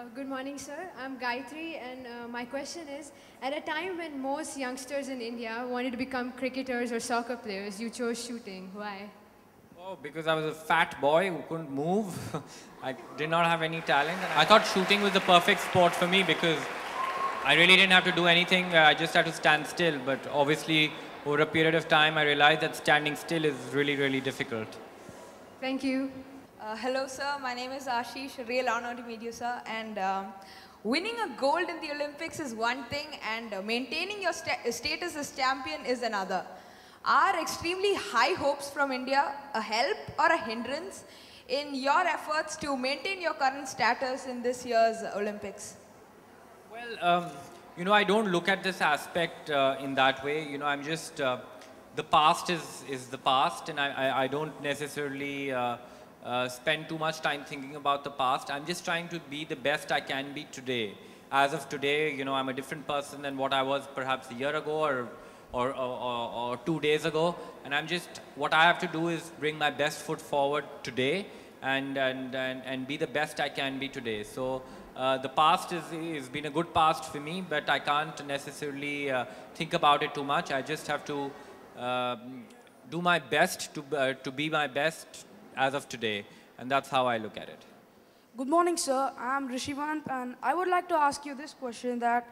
Good morning, sir. I'm Gayatri, and my question is, at a time when most youngsters in India wanted to become cricketers or soccer players, you chose shooting. Why? Oh, because I was a fat boy who couldn't move. I did not have any talent. And I thought shooting was the perfect sport for me because I really didn't have to do anything. I just had to stand still. But obviously, over a period of time, I realized that standing still is really, really difficult. Thank you. Hello, sir. My name is Ashish. Real honor to meet you, sir. And winning a gold in the Olympics is one thing, and maintaining your status as champion is another. Are extremely high hopes from India a help or a hindrance in your efforts to maintain your current status in this year's Olympics? Well, I don't look at this aspect in that way. I'm just, the past is the past, and I don't necessarily spend too much time thinking about the past. I'm just trying to be the best I can be today. As of today, I'm a different person than what I was perhaps a year ago or 2 days ago. And what I have to do is bring my best foot forward today and be the best I can be today. So the past has been a good past for me, but I can't necessarily think about it too much. I just have to do my best to be my best as of today, and that's how I look at it. Good morning, sir. I'm Rishivant, and I would like to ask you this question: that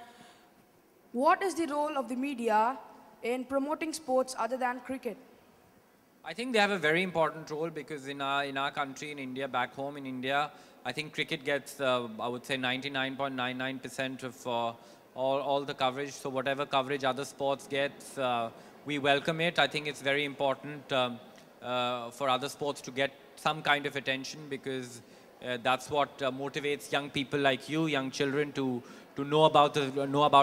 what is the role of the media in promoting sports other than cricket? I think they have a very important role because in our country, in India, back home in India, I think cricket gets, I would say, 99.99% of all the coverage. So whatever coverage other sports gets, we welcome it. I think it's very important for other sports to get some kind of attention because that's what motivates young people like you, young children, to know about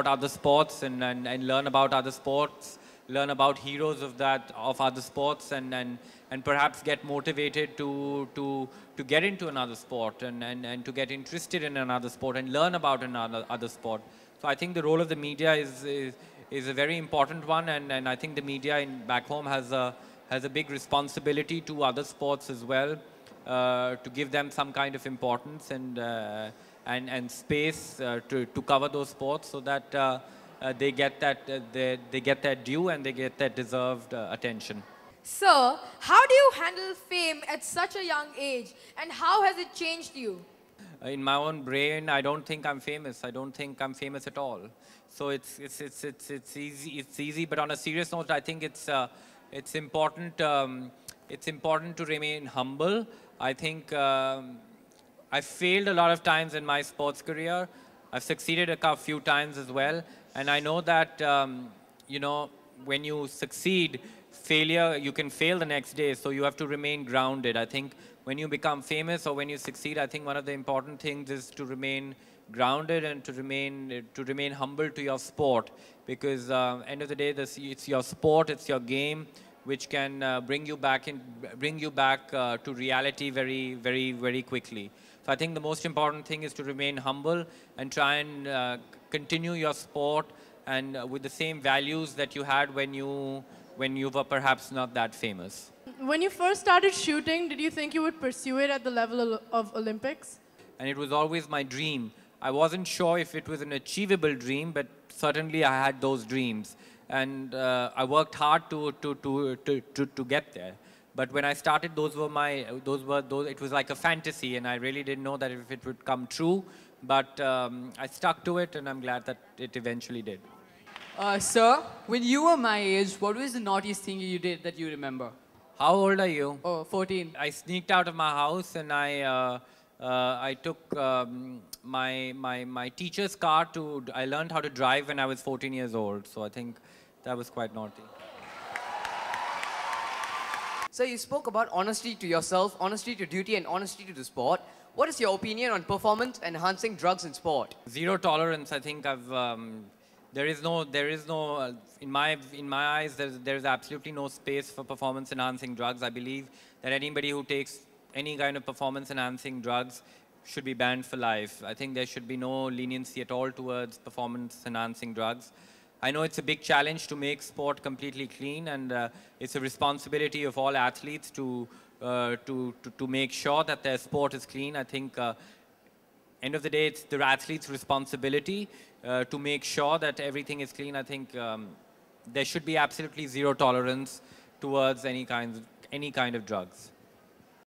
other sports and learn about other sports, learn about heroes of other sports, and perhaps get motivated to get into another sport and to get interested in another sport and learn about other sport. So I think the role of the media is a very important one, and I think the media back home has a big responsibility to other sports as well, to give them some kind of importance and space to cover those sports so that they get that due and they get that deserved attention. Sir, how do you handle fame at such a young age, and how has it changed you? In my own brain, I don't think I'm famous. I don't think I'm famous at all. So it's easy. But on a serious note, I think it's important to remain humble. I think I've failed a lot of times in my sports career. I've succeeded a few times as well. And I know that, when you succeed, you can fail the next day. So you have to remain grounded. I think when you become famous or when you succeed, I think one of the important things is to remain grounded and to remain humble to your sport. Because end of the day, it's your sport, it's your game, which can bring you back to reality very, very, very quickly. So I think the most important thing is to remain humble and try and continue your sport and with the same values that you had when you were perhaps not that famous. When you first started shooting, did you think you would pursue it at the level of Olympics? And it was always my dream. I wasn't sure if it was an achievable dream, but certainly I had those dreams. And I worked hard to get there. But when I started, it was like a fantasy, and I really didn't know that if it would come true. But I stuck to it, and I'm glad that it eventually did. Sir, when you were my age, what was the naughtiest thing you did that you remember? How old are you? Oh, 14. I sneaked out of my house, and I took my teacher's car I learned how to drive when I was 14 years old. So I think that was quite naughty. So you spoke about honesty to yourself, honesty to duty, and honesty to the sport. What is your opinion on performance-enhancing drugs in sport? Zero tolerance. I think there is no, in my eyes, there is absolutely no space for performance-enhancing drugs. I believe that anybody who takes any kind of performance-enhancing drugs should be banned for life. I think there should be no leniency at all towards performance-enhancing drugs. I know it's a big challenge to make sport completely clean, and it's a responsibility of all athletes to make sure that their sport is clean. I think end of the day, it's the athlete's responsibility to make sure that everything is clean. I think there should be absolutely zero tolerance towards any kind of drugs.